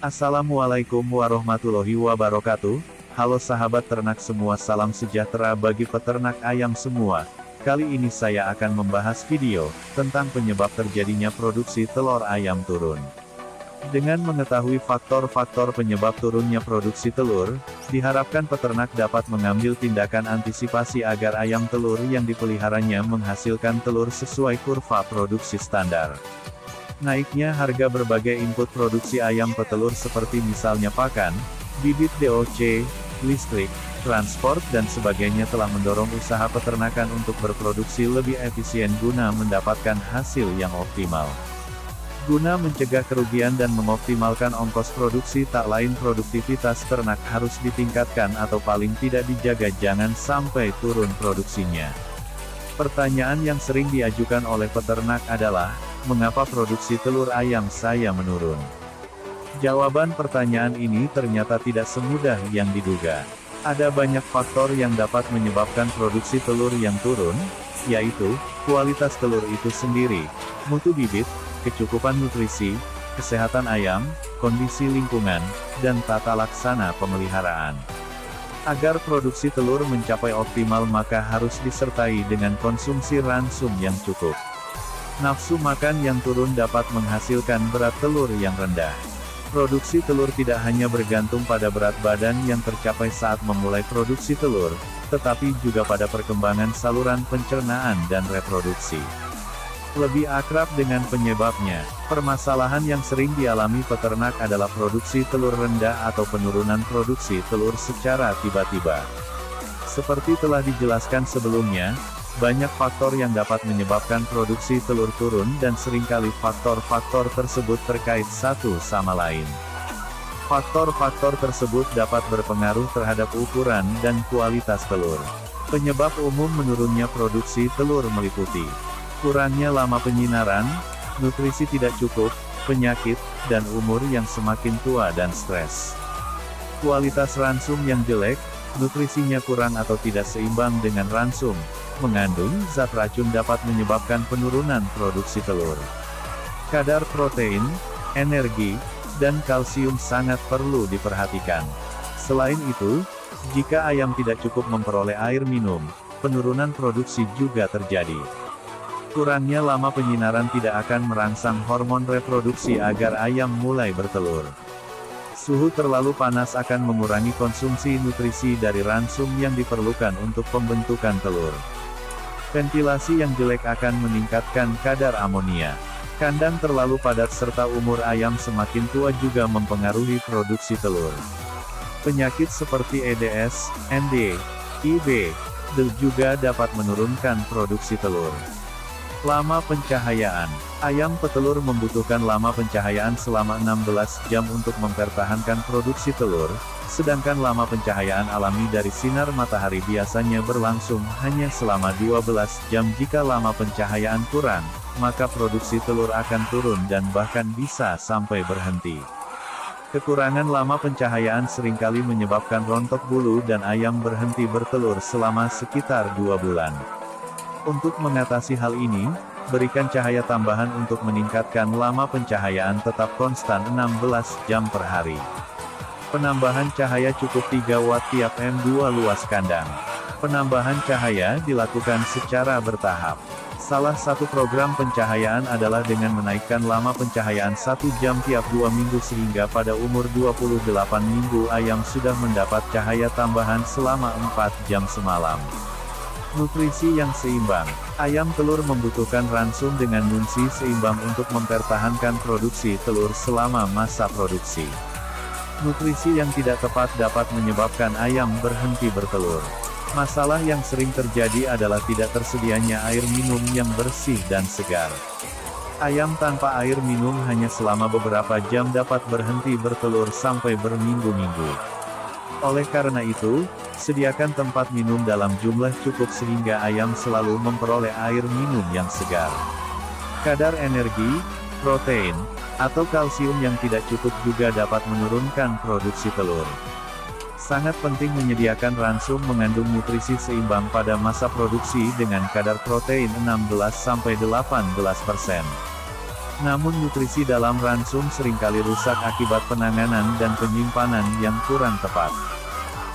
Assalamualaikum warahmatullahi wabarakatuh. Halo sahabat ternak semua, salam sejahtera bagi peternak ayam semua. Kali ini saya akan membahas video tentang penyebab terjadinya produksi telur ayam turun. Dengan mengetahui faktor-faktor penyebab turunnya produksi telur, diharapkan peternak dapat mengambil tindakan antisipasi agar ayam telur yang dipeliharanya menghasilkan telur sesuai kurva produksi standar. Naiknya harga berbagai input produksi ayam petelur seperti misalnya pakan, bibit DOC, listrik, transport dan sebagainya telah mendorong usaha peternakan untuk berproduksi lebih efisien guna mendapatkan hasil yang optimal. Guna mencegah kerugian dan mengoptimalkan ongkos produksi, tak lain produktivitas ternak harus ditingkatkan atau paling tidak dijaga jangan sampai turun produksinya. Pertanyaan yang sering diajukan oleh peternak adalah, mengapa produksi telur ayam saya menurun? Jawaban pertanyaan ini ternyata tidak semudah yang diduga. Ada banyak faktor yang dapat menyebabkan produksi telur yang turun, yaitu, kualitas telur itu sendiri, mutu bibit, kecukupan nutrisi, kesehatan ayam, kondisi lingkungan, dan tata laksana pemeliharaan. Agar produksi telur mencapai optimal maka harus disertai dengan konsumsi ransum yang cukup. Nafsu makan yang turun dapat menghasilkan berat telur yang rendah. Produksi telur tidak hanya bergantung pada berat badan yang tercapai saat memulai produksi telur, tetapi juga pada perkembangan saluran pencernaan dan reproduksi. Lebih akrab dengan penyebabnya, permasalahan yang sering dialami peternak adalah produksi telur rendah atau penurunan produksi telur secara tiba-tiba. Seperti telah dijelaskan sebelumnya, banyak faktor yang dapat menyebabkan produksi telur turun dan seringkali faktor-faktor tersebut terkait satu sama lain. Faktor-faktor tersebut dapat berpengaruh terhadap ukuran dan kualitas telur. Penyebab umum menurunnya produksi telur meliputi kurangnya lama penyinaran, nutrisi tidak cukup, penyakit, dan umur yang semakin tua dan stres. Kualitas ransum yang jelek, nutrisinya kurang atau tidak seimbang dengan ransum, mengandung zat racun dapat menyebabkan penurunan produksi telur. Kadar protein, energi, dan kalsium sangat perlu diperhatikan. Selain itu, jika ayam tidak cukup memperoleh air minum, penurunan produksi juga terjadi. Kurangnya lama penyinaran tidak akan merangsang hormon reproduksi agar ayam mulai bertelur. Suhu terlalu panas akan mengurangi konsumsi nutrisi dari ransum yang diperlukan untuk pembentukan telur. Ventilasi yang jelek akan meningkatkan kadar amonia. Kandang terlalu padat serta umur ayam semakin tua juga mempengaruhi produksi telur. Penyakit seperti EDS, ND, IB, DEL juga dapat menurunkan produksi telur. Lama pencahayaan. Ayam petelur membutuhkan lama pencahayaan selama 16 jam untuk mempertahankan produksi telur, sedangkan lama pencahayaan alami dari sinar matahari biasanya berlangsung hanya selama 12 jam. Jika lama pencahayaan kurang, maka produksi telur akan turun dan bahkan bisa sampai berhenti. Kekurangan lama pencahayaan seringkali menyebabkan rontok bulu dan ayam berhenti bertelur selama sekitar 2 bulan. Untuk mengatasi hal ini, berikan cahaya tambahan untuk meningkatkan lama pencahayaan tetap konstan 16 jam per hari. Penambahan cahaya cukup 3 watt tiap M2 luas kandang. Penambahan cahaya dilakukan secara bertahap. Salah satu program pencahayaan adalah dengan menaikkan lama pencahayaan 1 jam tiap 2 minggu sehingga pada umur 28 minggu ayam sudah mendapat cahaya tambahan selama 4 jam semalam. Nutrisi yang seimbang. Ayam telur membutuhkan ransum dengan nutrisi seimbang untuk mempertahankan produksi telur selama masa produksi. Nutrisi yang tidak tepat dapat menyebabkan ayam berhenti bertelur. Masalah yang sering terjadi adalah tidak tersedianya air minum yang bersih dan segar. Ayam tanpa air minum hanya selama beberapa jam dapat berhenti bertelur sampai berminggu-minggu. Oleh karena itu, sediakan tempat minum dalam jumlah cukup sehingga ayam selalu memperoleh air minum yang segar. Kadar energi, protein, atau kalsium yang tidak cukup juga dapat menurunkan produksi telur. Sangat penting menyediakan ransum mengandung nutrisi seimbang pada masa produksi dengan kadar protein 16-18%. Namun nutrisi dalam ransum seringkali rusak akibat penanganan dan penyimpanan yang kurang tepat.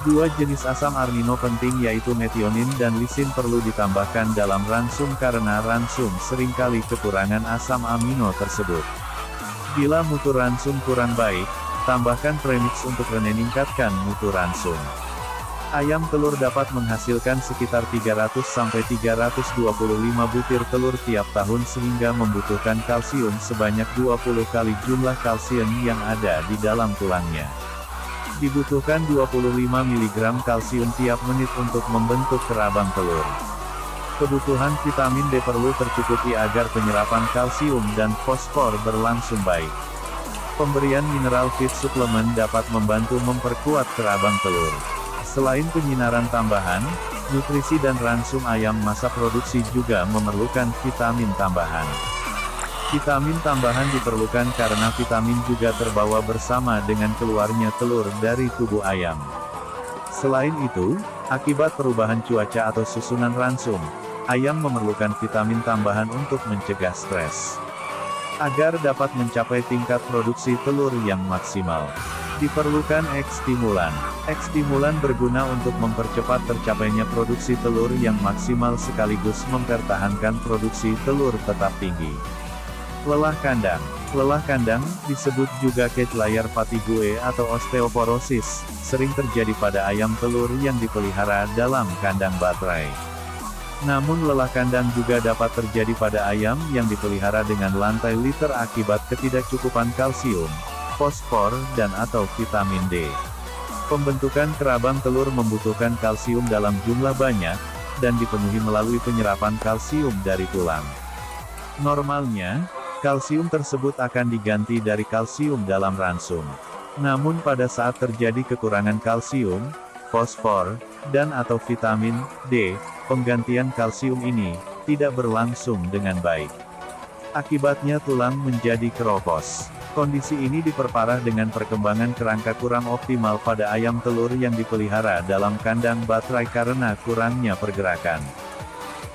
Dua jenis asam amino penting yaitu metionin dan lisin perlu ditambahkan dalam ransum karena ransum seringkali kekurangan asam amino tersebut. Bila mutu ransum kurang baik, tambahkan premix untuk meningkatkan mutu ransum. Ayam telur dapat menghasilkan sekitar 300-325 butir telur tiap tahun sehingga membutuhkan kalsium sebanyak 20 kali jumlah kalsium yang ada di dalam tulangnya. Dibutuhkan 25 mg kalsium tiap menit untuk membentuk kerabang telur. Kebutuhan vitamin D perlu tercukupi agar penyerapan kalsium dan fosfor berlangsung baik. Pemberian mineral feed suplemen dapat membantu memperkuat kerabang telur. Selain penyinaran tambahan, nutrisi dan ransum ayam masa produksi juga memerlukan vitamin tambahan. Vitamin tambahan diperlukan karena vitamin juga terbawa bersama dengan keluarnya telur dari tubuh ayam. Selain itu, akibat perubahan cuaca atau susunan ransum, ayam memerlukan vitamin tambahan untuk mencegah stres. Agar dapat mencapai tingkat produksi telur yang maksimal, diperlukan X-stimulan. X-stimulan berguna untuk mempercepat tercapainya produksi telur yang maksimal sekaligus mempertahankan produksi telur tetap tinggi. Lelah kandang. Lelah kandang, disebut juga cage layer fatigue atau osteoporosis, sering terjadi pada ayam telur yang dipelihara dalam kandang baterai. Namun lelah kandang juga dapat terjadi pada ayam yang dipelihara dengan lantai liter akibat ketidakcukupan kalsium, fosfor, dan atau vitamin D. Pembentukan kerabang telur membutuhkan kalsium dalam jumlah banyak, dan dipenuhi melalui penyerapan kalsium dari tulang. Normalnya, kalsium tersebut akan diganti dari kalsium dalam ransum. Namun pada saat terjadi kekurangan kalsium, fosfor, dan atau vitamin D, penggantian kalsium ini tidak berlangsung dengan baik. Akibatnya tulang menjadi keropos. Kondisi ini diperparah dengan perkembangan kerangka kurang optimal pada ayam telur yang dipelihara dalam kandang baterai karena kurangnya pergerakan.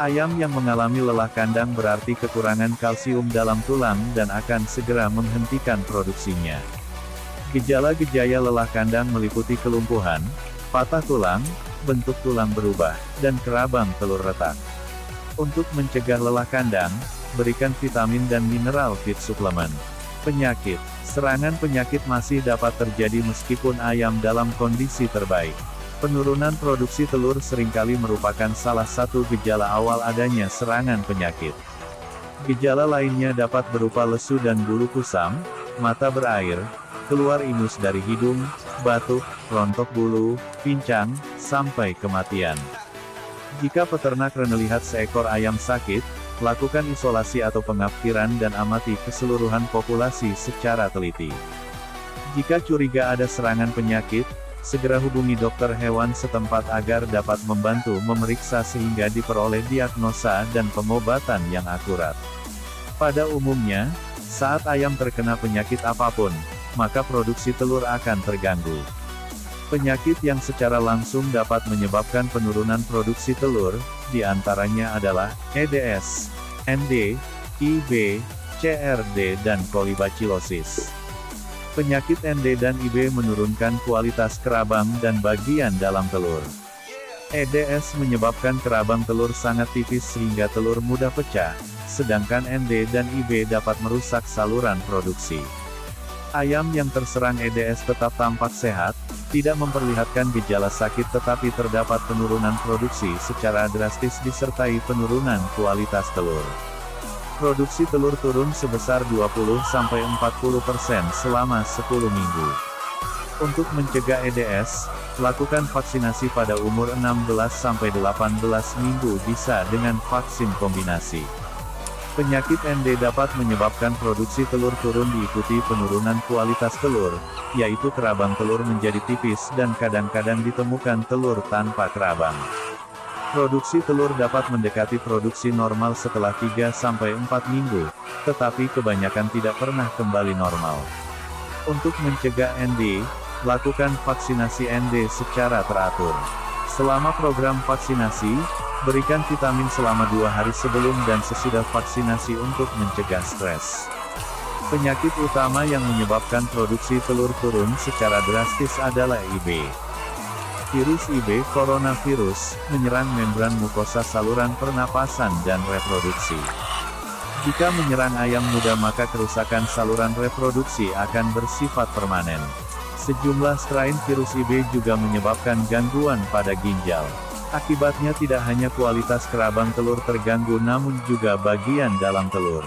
Ayam yang mengalami lelah kandang berarti kekurangan kalsium dalam tulang dan akan segera menghentikan produksinya. Gejala-gejala lelah kandang meliputi kelumpuhan, patah tulang, bentuk tulang berubah, dan kerabang telur retak. Untuk mencegah lelah kandang, berikan vitamin dan mineral feed suplemen. Penyakit. Serangan penyakit masih dapat terjadi meskipun ayam dalam kondisi terbaik. Penurunan produksi telur seringkali merupakan salah satu gejala awal adanya serangan penyakit. Gejala lainnya dapat berupa lesu dan bulu kusam, mata berair, keluar ingus dari hidung, batuk, rontok bulu, pincang, sampai kematian. Jika peternak melihat seekor ayam sakit, lakukan isolasi atau pengapkiran dan amati keseluruhan populasi secara teliti. Jika curiga ada serangan penyakit, segera hubungi dokter hewan setempat agar dapat membantu memeriksa sehingga diperoleh diagnosa dan pengobatan yang akurat. Pada umumnya, saat ayam terkena penyakit apapun, maka produksi telur akan terganggu. Penyakit yang secara langsung dapat menyebabkan penurunan produksi telur, di antaranya adalah Aedes, ND, IB, CRD dan kolibacillosis. Penyakit ND dan IB menurunkan kualitas kerabang dan bagian dalam telur. Aedes menyebabkan kerabang telur sangat tipis sehingga telur mudah pecah, sedangkan ND dan IB dapat merusak saluran produksi. Ayam yang terserang Aedes tetap tampak sehat, tidak memperlihatkan gejala sakit tetapi terdapat penurunan produksi secara drastis disertai penurunan kualitas telur. Produksi telur turun sebesar 20-40% selama 10 minggu. Untuk mencegah Aedes, lakukan vaksinasi pada umur 16-18 minggu bisa dengan vaksin kombinasi. Penyakit ND dapat menyebabkan produksi telur turun diikuti penurunan kualitas telur, yaitu kerabang telur menjadi tipis dan kadang-kadang ditemukan telur tanpa kerabang. Produksi telur dapat mendekati produksi normal setelah 3-4 minggu, tetapi kebanyakan tidak pernah kembali normal. Untuk mencegah ND, lakukan vaksinasi ND secara teratur. Selama program vaksinasi, berikan vitamin selama 2 hari sebelum dan sesudah vaksinasi untuk mencegah stres. Penyakit utama yang menyebabkan produksi telur turun secara drastis adalah IB. Virus IB, coronavirus, menyerang membran mukosa saluran pernapasan dan reproduksi. Jika menyerang ayam muda maka kerusakan saluran reproduksi akan bersifat permanen. Sejumlah strain virus IB juga menyebabkan gangguan pada ginjal. Akibatnya tidak hanya kualitas kerabang telur terganggu namun juga bagian dalam telur.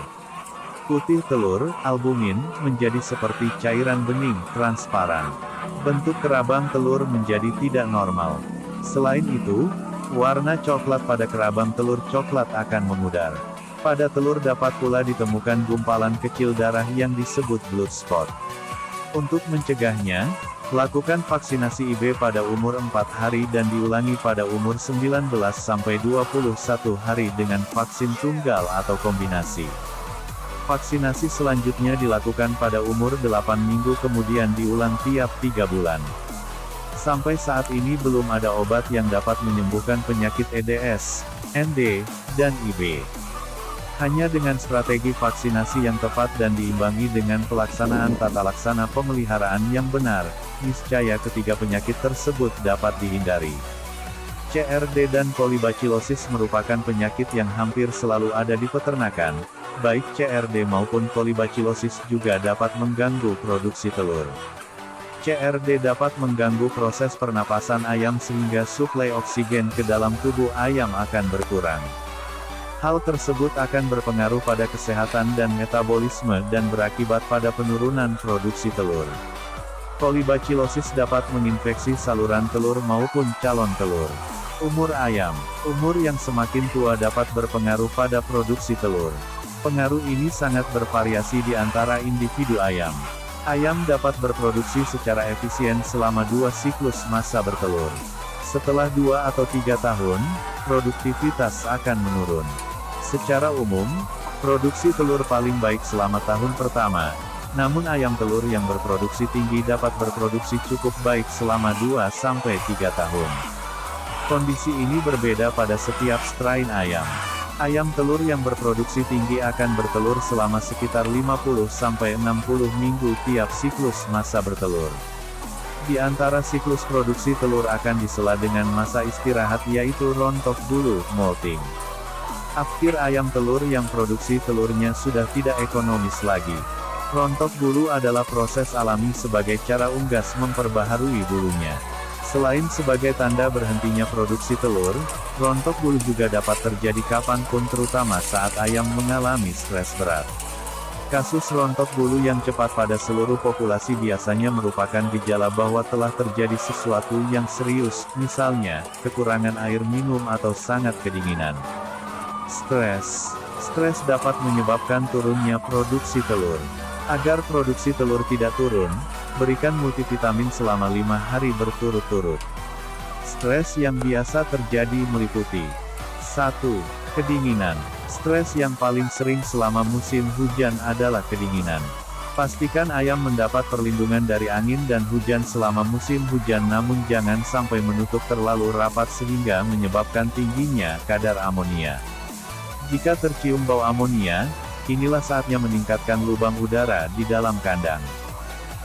Putih telur, albumin, menjadi seperti cairan bening, transparan. Bentuk kerabang telur menjadi tidak normal. Selain itu, warna coklat pada kerabang telur coklat akan memudar. Pada telur dapat pula ditemukan gumpalan kecil darah yang disebut blood spot. Untuk mencegahnya, lakukan vaksinasi IB pada umur 4 hari dan diulangi pada umur 19-21 hari dengan vaksin tunggal atau kombinasi. Vaksinasi selanjutnya dilakukan pada umur 8 minggu kemudian diulang tiap 3 bulan. Sampai saat ini belum ada obat yang dapat menyembuhkan penyakit EDS, ND, dan IB. Hanya dengan strategi vaksinasi yang tepat dan diimbangi dengan pelaksanaan tata laksana pemeliharaan yang benar, niscaya ketiga penyakit tersebut dapat dihindari. CRD dan kolibacillosis merupakan penyakit yang hampir selalu ada di peternakan. Baik CRD maupun kolibacillosis juga dapat mengganggu produksi telur. CRD dapat mengganggu proses pernapasan ayam sehingga suplai oksigen ke dalam tubuh ayam akan berkurang. Hal tersebut akan berpengaruh pada kesehatan dan metabolisme dan berakibat pada penurunan produksi telur. Kolibacillosis dapat menginfeksi saluran telur maupun calon telur. Umur ayam. Umur yang semakin tua dapat berpengaruh pada produksi telur. Pengaruh ini sangat bervariasi di antara individu ayam. Ayam dapat berproduksi secara efisien selama 2 siklus masa bertelur. Setelah 2 atau 3 tahun, produktivitas akan menurun. Secara umum, produksi telur paling baik selama tahun pertama. Namun ayam telur yang berproduksi tinggi dapat berproduksi cukup baik selama 2-3 tahun. Kondisi ini berbeda pada setiap strain ayam. Ayam telur yang berproduksi tinggi akan bertelur selama sekitar 50-60 minggu tiap siklus masa bertelur. Di antara siklus produksi telur akan disela dengan masa istirahat yaitu rontok bulu, molting. Akhir ayam telur yang produksi telurnya sudah tidak ekonomis lagi. Rontok bulu adalah proses alami sebagai cara unggas memperbaharui bulunya. Selain sebagai tanda berhentinya produksi telur, rontok bulu juga dapat terjadi kapanpun terutama saat ayam mengalami stres berat. Kasus rontok bulu yang cepat pada seluruh populasi biasanya merupakan gejala bahwa telah terjadi sesuatu yang serius, misalnya, kekurangan air minum atau sangat kedinginan. Stres. Stres dapat menyebabkan turunnya produksi telur. Agar produksi telur tidak turun, berikan multivitamin selama 5 hari berturut-turut. Stres yang biasa terjadi meliputi 1. Kedinginan. Stres yang paling sering selama musim hujan adalah kedinginan. Pastikan ayam mendapat perlindungan dari angin dan hujan selama musim hujan namun jangan sampai menutup terlalu rapat sehingga menyebabkan tingginya kadar amonia. Jika tercium bau amonia, inilah saatnya meningkatkan lubang udara di dalam kandang.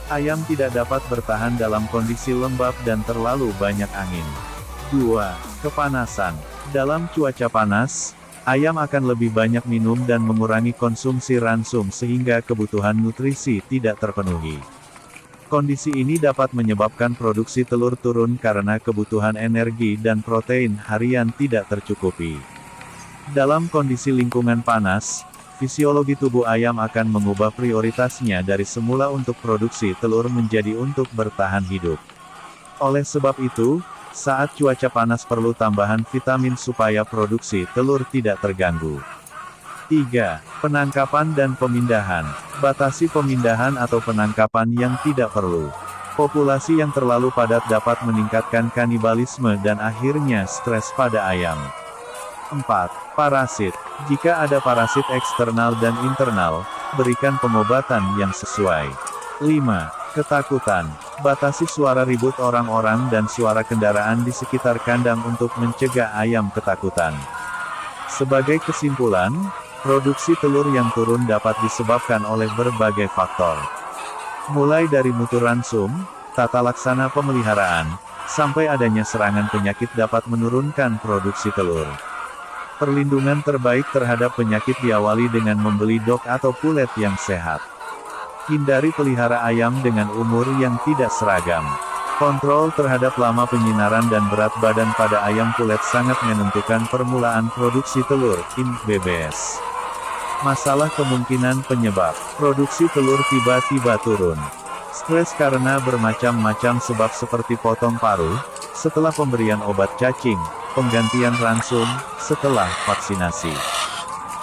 Ayam tidak dapat bertahan dalam kondisi lembab dan terlalu banyak angin. 2. Kepanasan. Dalam cuaca panas, ayam akan lebih banyak minum dan mengurangi konsumsi ransum sehingga kebutuhan nutrisi tidak terpenuhi. Kondisi ini dapat menyebabkan produksi telur turun karena kebutuhan energi dan protein harian tidak tercukupi. Dalam kondisi lingkungan panas, fisiologi tubuh ayam akan mengubah prioritasnya dari semula untuk produksi telur menjadi untuk bertahan hidup. Oleh sebab itu, saat cuaca panas perlu tambahan vitamin supaya produksi telur tidak terganggu. 3. Penangkapan dan pemindahan. Batasi pemindahan atau penangkapan yang tidak perlu. Populasi yang terlalu padat dapat meningkatkan kanibalisme dan akhirnya stres pada ayam. 4. Parasit. Jika ada parasit eksternal dan internal, berikan pengobatan yang sesuai. 5. Ketakutan. Batasi suara ribut orang-orang dan suara kendaraan di sekitar kandang untuk mencegah ayam ketakutan. Sebagai kesimpulan, Produksi telur yang turun dapat disebabkan oleh berbagai faktor. Mulai dari mutu ransum, tata laksana pemeliharaan, sampai adanya serangan penyakit dapat menurunkan produksi telur. Perlindungan terbaik terhadap penyakit diawali dengan membeli dok atau pulet yang sehat. Hindari pelihara ayam dengan umur yang tidak seragam. Kontrol terhadap lama penyinaran dan berat badan pada ayam pulet sangat menentukan permulaan produksi telur, BBS. Masalah kemungkinan penyebab produksi telur tiba-tiba turun. Stres karena bermacam-macam sebab seperti potong paruh, setelah pemberian obat cacing, penggantian ransum, setelah vaksinasi.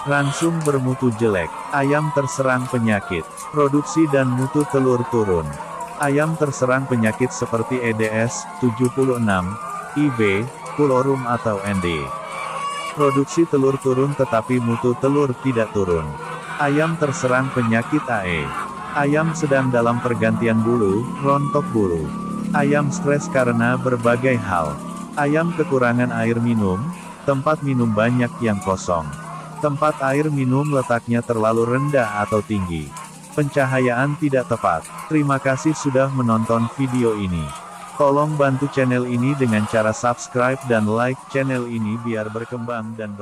Ransum bermutu jelek, ayam terserang penyakit, produksi dan mutu telur turun. Ayam terserang penyakit seperti EDS 76, IB, Pulorum atau ND. Produksi telur turun tetapi mutu telur tidak turun. Ayam terserang penyakit AE. Ayam sedang dalam pergantian bulu, rontok bulu. Ayam stres karena berbagai hal. Ayam kekurangan air minum, tempat minum banyak yang kosong. Tempat air minum letaknya terlalu rendah atau tinggi. Pencahayaan tidak tepat. Terima kasih sudah menonton video ini. Tolong bantu channel ini dengan cara subscribe dan like channel ini biar berkembang dan